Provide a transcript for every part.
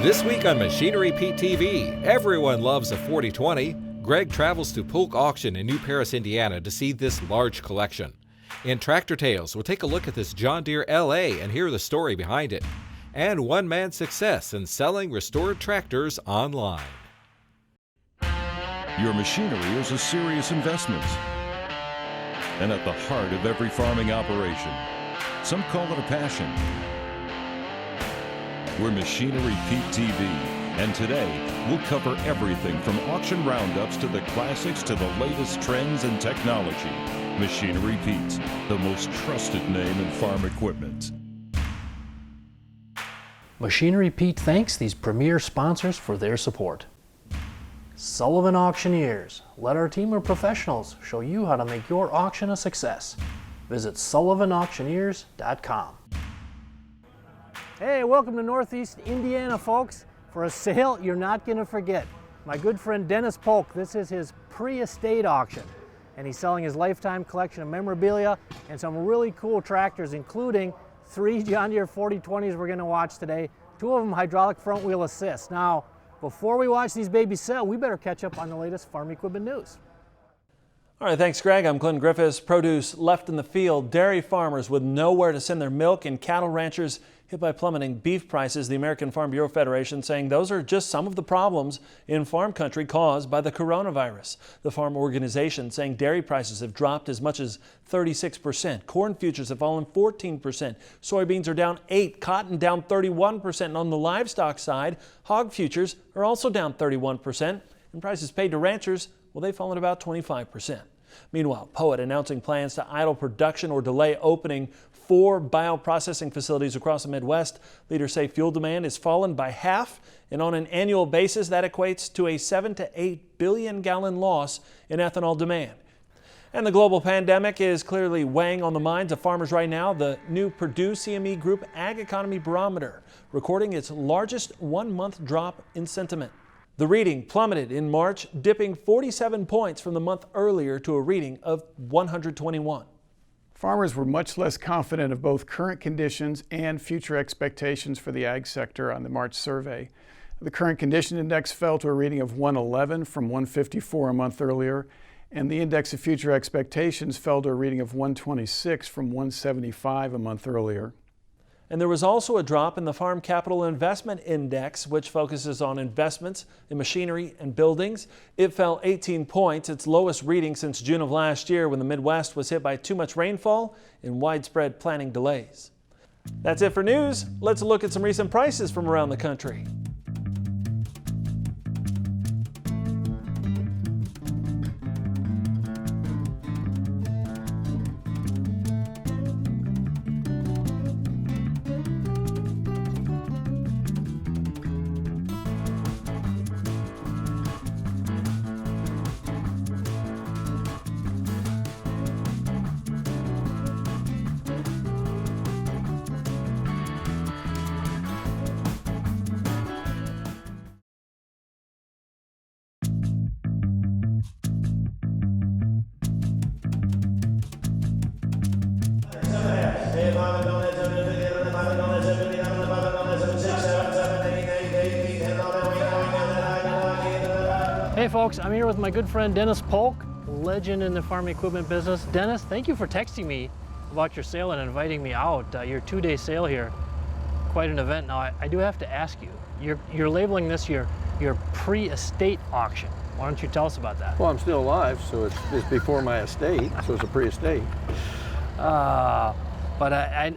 This week on Machinery Pete TV, everyone loves a 4020. Greg travels to Polk Auction in New Paris, Indiana to see this large collection. In Tractor Tales, we'll take a look at this John Deere LA and hear the story behind it. And one man's success in selling restored tractors online. Your machinery is a serious investment and at the heart of every farming operation. Some call it a passion. We're Machinery Pete TV, and today we'll cover everything from auction roundups to the classics to the latest trends and technology. Machinery Pete, the most trusted name in farm equipment. Machinery Pete thanks these premier sponsors for their support. Sullivan Auctioneers. Let our team of professionals show you how to make your auction a success. Visit sullivanauctioneers.com. Hey, welcome to Northeast Indiana, folks, for a sale you're not going to forget. My good friend Dennis Polk, this is his pre-estate auction, and he's selling his lifetime collection of memorabilia and some really cool tractors, including 3 John Deere 4020s we're going to watch today, 2 of them hydraulic front wheel assist. Now, before we watch these babies sell, we better catch up on the latest farm equipment news. All right, thanks, Greg. I'm Clinton Griffiths. Produce left in the field, dairy farmers with nowhere to send their milk, and cattle ranchers hit by plummeting beef prices. The American Farm Bureau Federation saying those are just some of the problems in farm country caused by the coronavirus. The farm organization saying dairy prices have dropped as much as 36%. Corn futures have fallen 14%. Soybeans are down 8%. Cotton down 31%. And on the livestock side, hog futures are also down 31%. And prices paid to ranchers, well, they've fallen about 25%. Meanwhile, POET announcing plans to idle production or delay opening 4 bioprocessing facilities across the Midwest. Leaders say fuel demand has fallen by half, and on an annual basis, that equates to a 7 to 8 billion gallon loss in ethanol demand. And the global pandemic is clearly weighing on the minds of farmers right now. The new Purdue CME Group Ag Economy Barometer recording its largest one-month drop in sentiment. The reading plummeted in March, dipping 47 points from the month earlier to a reading of 121. Farmers were much less confident of both current conditions and future expectations for the ag sector on the March survey. The current condition index fell to a reading of 111 from 154 a month earlier, and the index of future expectations fell to a reading of 126 from 175 a month earlier. And there was also a drop in the Farm Capital Investment Index, which focuses on investments in machinery and buildings. It fell 18 points, its lowest reading since June of last year, when the Midwest was hit by too much rainfall and widespread planting delays. That's it for news. Let's look at some recent prices from around the country. Hey folks, I'm here with my good friend Dennis Polk, legend in the farm equipment business. Dennis, thank you for texting me about your sale and inviting me out. Your 2-day sale here, quite an event. Now I do have to ask you, you're labeling this your pre-estate auction. Why don't you tell us about that? Well, I'm still alive, so it's before my estate, so it's a pre-estate. But I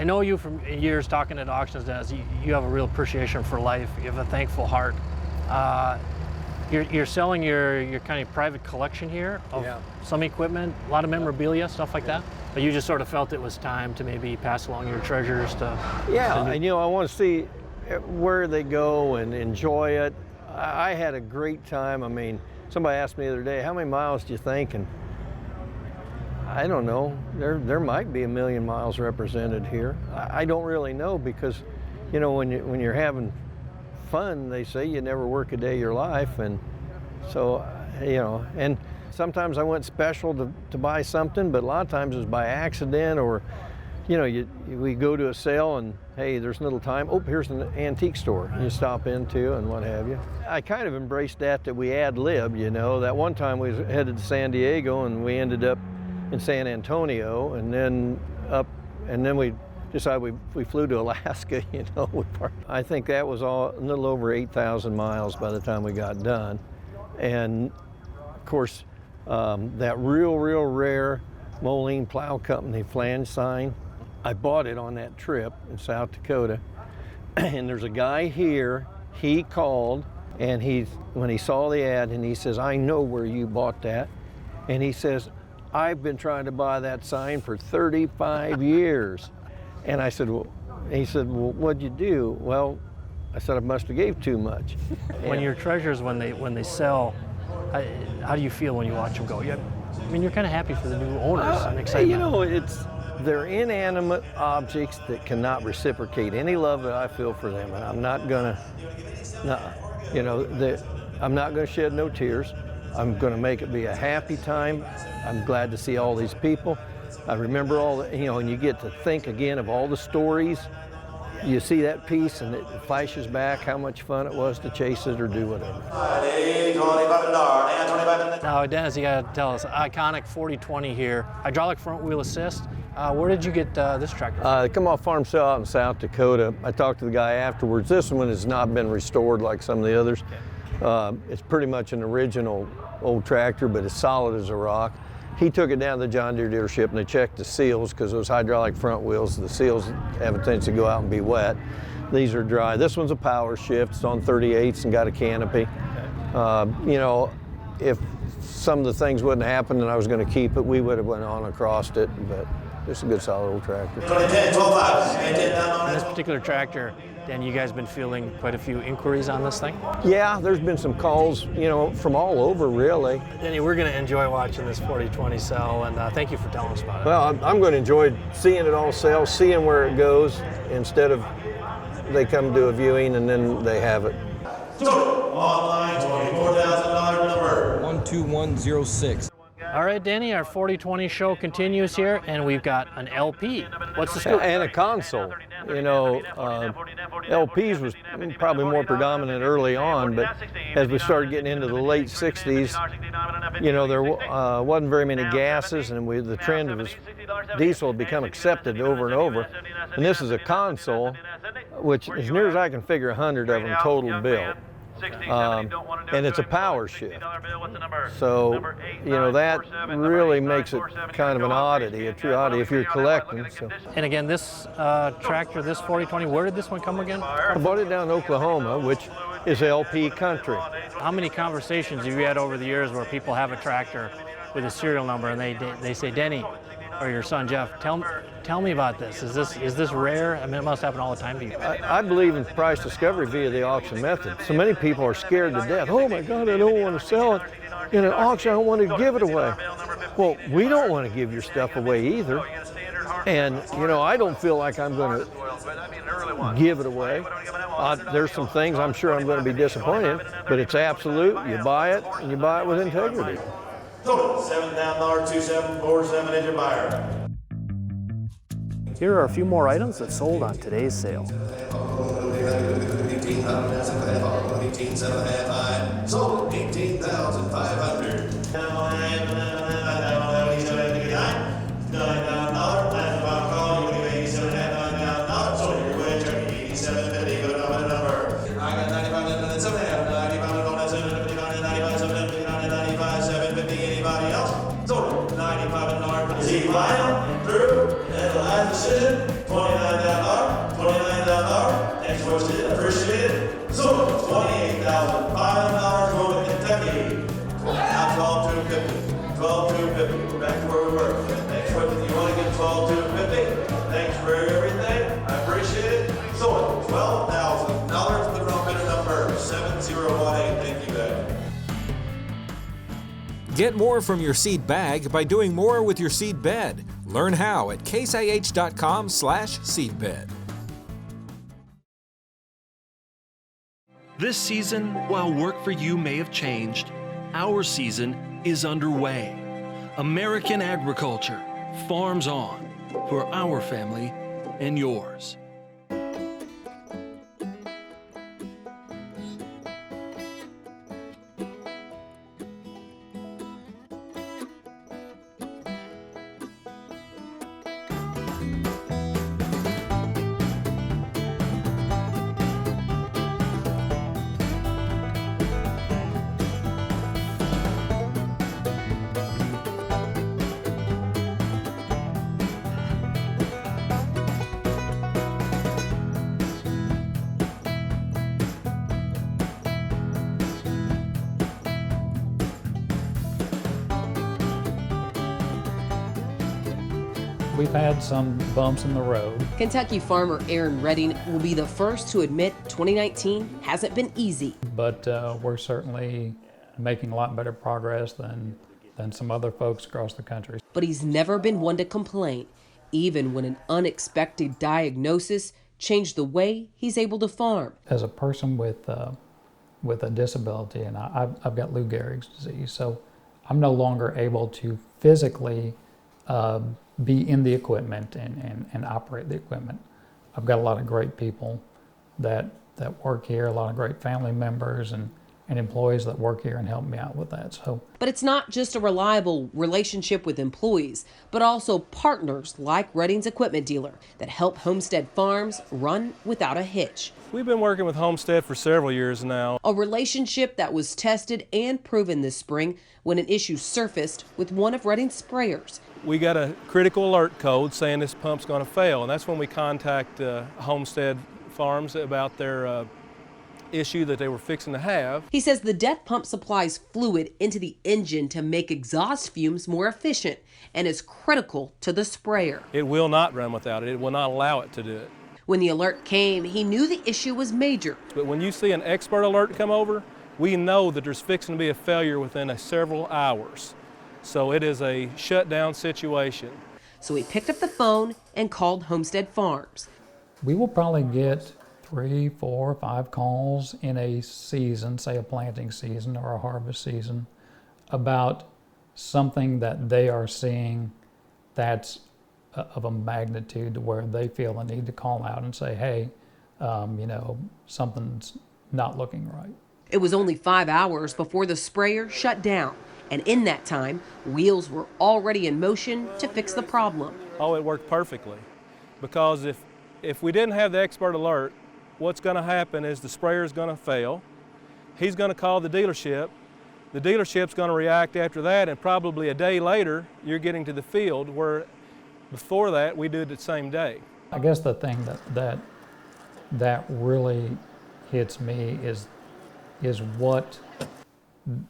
know you from years talking at auctions, Dennis. You have a real appreciation for life. You have a thankful heart. You're selling your kind of private collection here of some equipment, a lot of memorabilia, stuff like that. But you just sort of felt it was time to maybe pass along your treasures to... Yeah, and I want to see where they go and enjoy it. I had a great time. I mean, somebody asked me the other day, how many miles do you think? And I don't know. There might be 1 million miles represented here. I don't really know because, when you're having fun, they say you never work a day of your life, and so and sometimes I went special to buy something, but a lot of times it's by accident, or you know, we go to a sale and, hey, there's little time. Oh, here's an antique store you stop into and what have you. I kind of embraced that we ad-lib, you know. That one time we was headed to San Diego and we ended up in San Antonio, and then we decided we flew to Alaska, you know. I think that was all a little over 8,000 miles by the time we got done. And of course, that real rare Moline Plow Company flange sign, I bought it on that trip in South Dakota. And there's a guy here, he called, and when he saw the ad, and he says, I know where you bought that. And he says, I've been trying to buy that sign for 35 years. And I said, well, what'd you do? Well, I said, I must have gave too much. When your treasures, when they sell, how do you feel when you watch them go? I mean, you're kind of happy for the new owners and excited. You know, they're inanimate objects that cannot reciprocate any love that I feel for them, and I'm not gonna, I'm not gonna shed no tears. I'm gonna make it be a happy time. I'm glad to see all these people. I remember all the, and you get to think again of all the stories. You see that piece and it flashes back how much fun it was to chase it or do whatever. Now, Dennis, you got to tell us, iconic 4020 here, hydraulic front wheel assist. Where did you get this tractor? Come off farm sale out in South Dakota. I talked to the guy afterwards. This one has not been restored like some of the others. It's pretty much an original old tractor, but as solid as a rock. He took it down to the John Deere dealership and they checked the seals, because those hydraulic front wheels, the seals have a tendency to go out and be wet. These are dry. This one's a power shift. It's on 38s and got a canopy. If some of the things wouldn't happen and I was going to keep it, we would have went on across it, but it's a good solid old tractor. This particular tractor, Dan, you guys been fielding quite a few inquiries on this thing? Yeah, there's been some calls, from all over, really. Danny, we're going to enjoy watching this 4020 sell, and thank you for telling us about it. Well, I'm going to enjoy seeing it all sell, seeing where it goes, instead of they come to a viewing and then they have it. Online, $24,000 number. 12106. All right, Danny, our 4020 show continues here, and we've got an LP. What's the scoop? And a console. LPs was probably more predominant early on, but as we started getting into the late 60s, there wasn't very many gases, and the trend was diesel had become accepted over and over. And this is a console, which, as near as I can figure, 100 of them total built. And it's a power shift. So, that really makes it kind of an oddity, a true oddity if you're collecting. So. And again, this tractor, this 4020, where did this one come again? I bought it down in Oklahoma, which is LP country. How many conversations have you had over the years where people have a tractor with a serial number and they say, Denny, or your son Jeff, tell me about this. Is this rare? I mean, it must happen all the time to you. I believe in price discovery via the auction method. So many people are scared to death. Oh my God, I don't want to sell it in an auction. I don't want to give it away. Well, we don't want to give your stuff away either. And I don't feel like I'm going to give it away. There's some things I'm sure I'm going to be disappointed, but it's absolute. You buy it, and you buy it with integrity. $7,274.7 is your buyer. Here are a few more items that sold on today's sale. Sold $18,500. Appreciate it. So $28,500 going to Kentucky. Now $12,250. We're back to where we were. Thanks for you want to get $12,250. Thanks for everything. I appreciate it. So $12,000. Put it on bidder number 7018. Thank you, guys. Get more from your seed bag by doing more with your seed bed. Learn how at caseih.com/seedbed. This season, while work for you may have changed, our season is underway. American agriculture, farms on. for our family and yours. We've had some bumps in the road. Kentucky farmer Aaron Redding will be the first to admit 2019 hasn't been easy. But we're certainly making a lot better progress than some other folks across the country. But he's never been one to complain, even when an unexpected diagnosis changed the way he's able to farm. As a person with a disability, and I've got Lou Gehrig's disease, so I'm no longer able to physically be in the equipment and operate the equipment. I've got a lot of great people that work here, a lot of great family members and employees that work here and help me out with that. But it's not just a reliable relationship with employees, but also partners like Redding's equipment dealer that help Homestead Farms run without a hitch. We've been working with Homestead for several years now. A relationship that was tested and proven this spring when an issue surfaced with one of Redding's sprayers. We got a critical alert code saying this pump's going to fail, and that's when we contact Homestead Farms about their issue that they were fixing to have. He says the death pump supplies fluid into the engine to make exhaust fumes more efficient and is critical to the sprayer. It will not run without it. It will not allow it to do it. When the alert came, he knew the issue was major. But when you see an expert alert come over, we know that there's fixing to be a failure within several hours. So it is a shutdown situation. So he picked up the phone and called Homestead Farms. We will probably get 3, 4, 5 calls in a season, say a planting season or a harvest season, about something that they are seeing that's of a magnitude to where they feel the need to call out and say, hey, something's not looking right. It was only 5 hours before the sprayer shut down. And in that time, wheels were already in motion to fix the problem. Oh, it worked perfectly. Because if we didn't have the expert alert, what's going to happen is the sprayer is going to fail. He's going to call the dealership. The dealership's going to react after that, and probably a day later, you're getting to the field, where before that, we do it the same day. I guess the thing that really hits me is what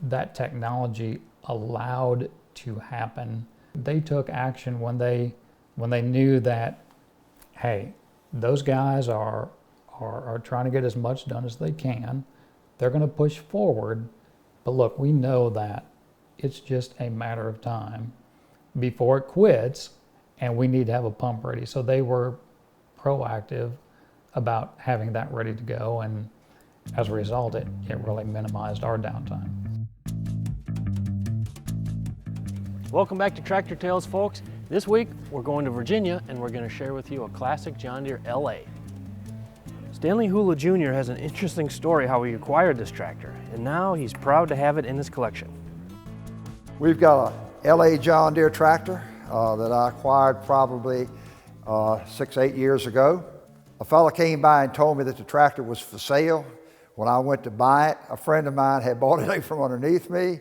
that technology allowed to happen. They took action when they knew that, hey, those guys are trying to get as much done as they can. They're going to push forward, but look, we know that it's just a matter of time before it quits, and we need to have a pump ready. So they were proactive about having that ready to go, and as a result, it really minimized our downtime. Welcome back to Tractor Tales, folks. This week, we're going to Virginia, and we're going to share with you a classic John Deere LA. Stanley Hula Jr. has an interesting story how he acquired this tractor, and now he's proud to have it in his collection. We've got a LA John Deere tractor that I acquired probably 6-8 years ago. A fella came by and told me that the tractor was for sale. When I went to buy it, a friend of mine had bought it from underneath me,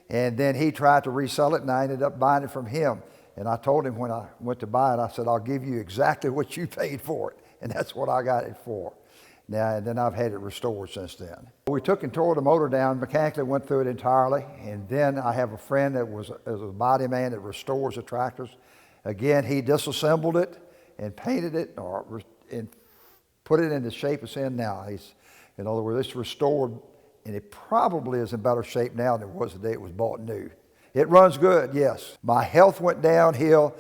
and then he tried to resell it, and I ended up buying it from him. And I told him when I went to buy it, I said, I'll give you exactly what you paid for it. And that's what I got it for. Now, and then I've had it restored since then. We took and tore the motor down, mechanically went through it entirely, and then I have a friend that was a body man that restores the tractors. Again, he disassembled it and painted it and put it in the shape it's in now. In other words, it's restored, and it probably is in better shape now than it was the day it was bought new. It runs good, yes. My health went downhill,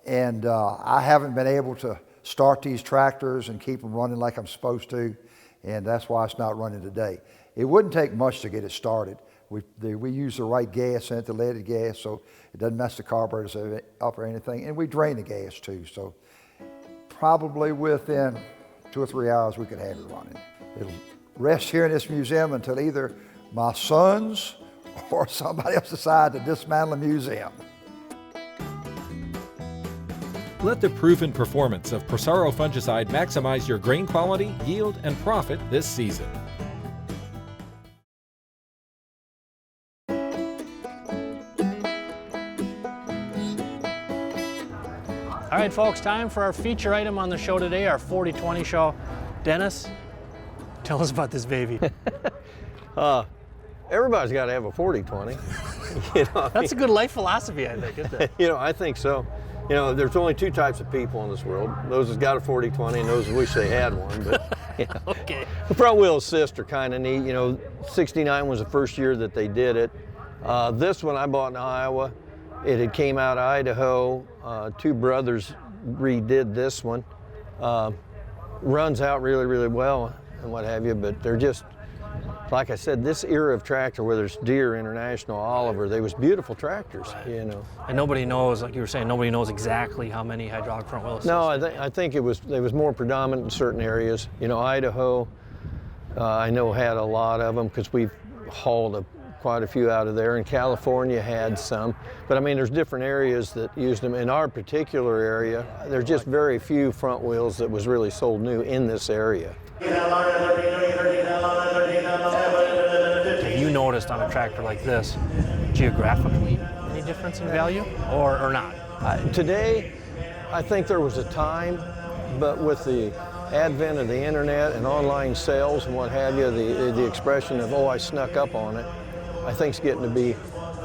and I haven't been able to start these tractors and keep them running like I'm supposed to, and that's why it's not running today. It wouldn't take much to get it started. We use the right gas in it, the leaded gas, so it doesn't mess the carburetors up or anything. And we drain the gas too, so probably within 2 or 3 hours we could have it running. It'll rest here in this museum until either my sons or somebody else decide to dismantle the museum. Let the proven performance of Prosaro fungicide maximize your grain quality, yield, and profit this season. All right, folks, time for our feature item on the show today, our 40-20 show. Dennis, tell us about this baby. Everybody's got to have a 40-20. You know, That's a good life philosophy, I think, isn't it? You know, I think so. You know, there's only 2 types of people in this world. Those that's got a 40-20 and those that wish they had one. But, you know, Okay. the front wheel assist are kind of neat. You know, 69 was the first year that they did it. This one I bought in Iowa. It had came out of Idaho. 2 brothers redid this one. Runs out really, really well and what have you, but they're just, like I said, this era of tractor, whether it's Deere, International, Oliver, they was beautiful tractors, you know. And nobody knows, like you were saying, nobody knows exactly how many hydraulic front wheel assists. No, I think it was more predominant in certain areas. You know, Idaho, I know had a lot of them because we've hauled quite a few out of there, and California had some. But I mean, there's different areas that used them. In our particular area, there's just very few front wheels that was really sold new in this area. Have you noticed on a tractor like this, geographically, any difference in value or not? Today, I think there was a time, but with the advent of the internet and online sales and what have you, the expression of, oh, I snuck up on it, I think it's getting to be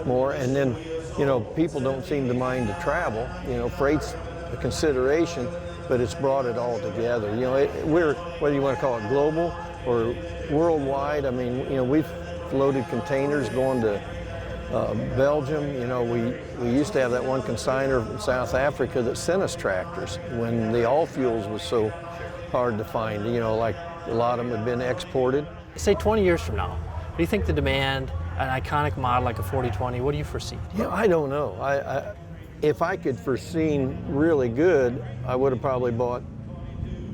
more. And then, you know, people don't seem to mind to travel. You know, freight's a consideration, but it's brought it all together. You know, we're, whether you want to call it global or worldwide, I mean, you know, we've loaded containers going to Belgium. You know, we used to have that one consignor from South Africa that sent us tractors when the all fuels was so hard to find. You know, like a lot of them had been exported. Say 20 years from now, do you think the demand, an iconic model like a 40-20, what do you foresee? Yeah, I don't know. If I could foresee really good, I would have probably bought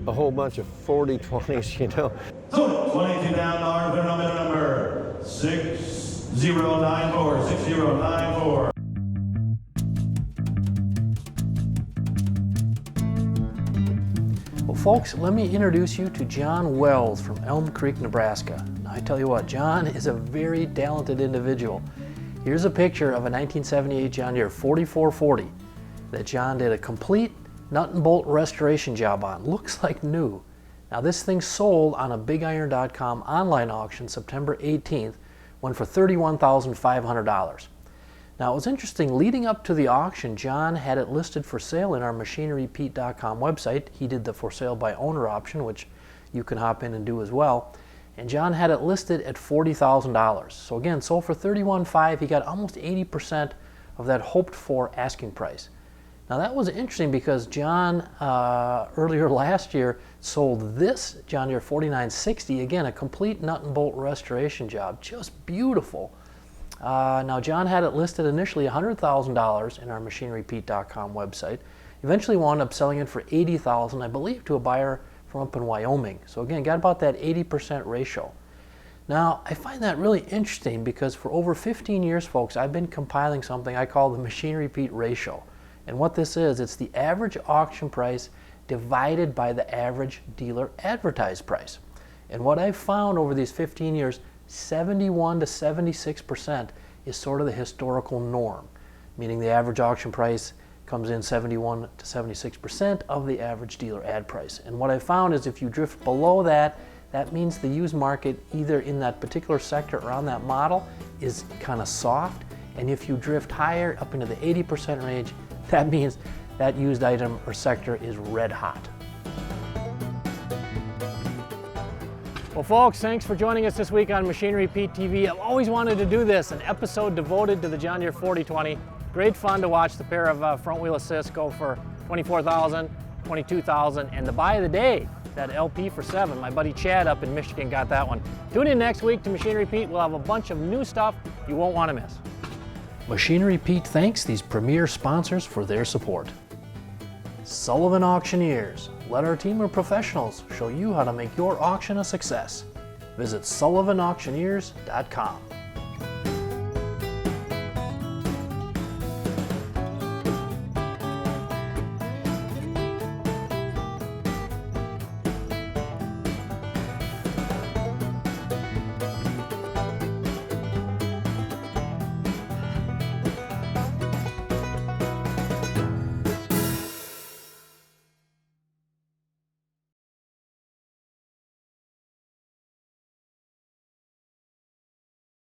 a whole bunch of 40-20s, you know. So, $22 down, number 6094, 6094. Well, folks, let me introduce you to John Wells from Elm Creek, Nebraska. Now, I tell you what, John is a very talented individual. Here's a picture of a 1978 John Deere 4440 that John did a complete nut and bolt restoration job on. Looks like new. Now, this thing sold on a BigIron.com online auction September 18th, went for $31,500. Now, it was interesting, leading up to the auction, John had it listed for sale in our MachineryPete.com website. He did the for sale by owner option, which you can hop in and do as well. And John had it listed at $40,000. So again, sold for $31,500. He got almost 80% of that hoped for asking price. Now that was interesting because John earlier last year sold this John Deere 4960, again a complete nut and bolt restoration job, just beautiful. Now John had it listed initially $100,000 in our MachineryPete.com website. Eventually wound up selling it for $80,000, I believe, to a buyer from up in Wyoming. So again, got about that 80% ratio. Now, I find that really interesting because for over 15 years, folks, I've been compiling something I call the Machinery Pete ratio. And what this is, it's the average auction price divided by the average dealer advertised price. And what I've found over these 15 years, 71 to 76% is sort of the historical norm, meaning the average auction price comes in 71 to 76% of the average dealer ad price. And what I found is if you drift below that, that means the used market either in that particular sector or on that model is kind of soft. And if you drift higher up into the 80% range, that means that used item or sector is red hot. Well, folks, thanks for joining us this week on Machinery Pete TV. I've always wanted to do this, an episode devoted to the John Deere 4020. Great fun to watch the pair of front wheel assists go for $24,000 $22,000. And the buy of the day, that LP for 7, my buddy Chad up in Michigan got that one. Tune in next week to Machinery Pete. We'll have a bunch of new stuff you won't want to miss. Machinery Pete thanks these premier sponsors for their support. Sullivan Auctioneers. Let our team of professionals show you how to make your auction a success. Visit sullivanauctioneers.com.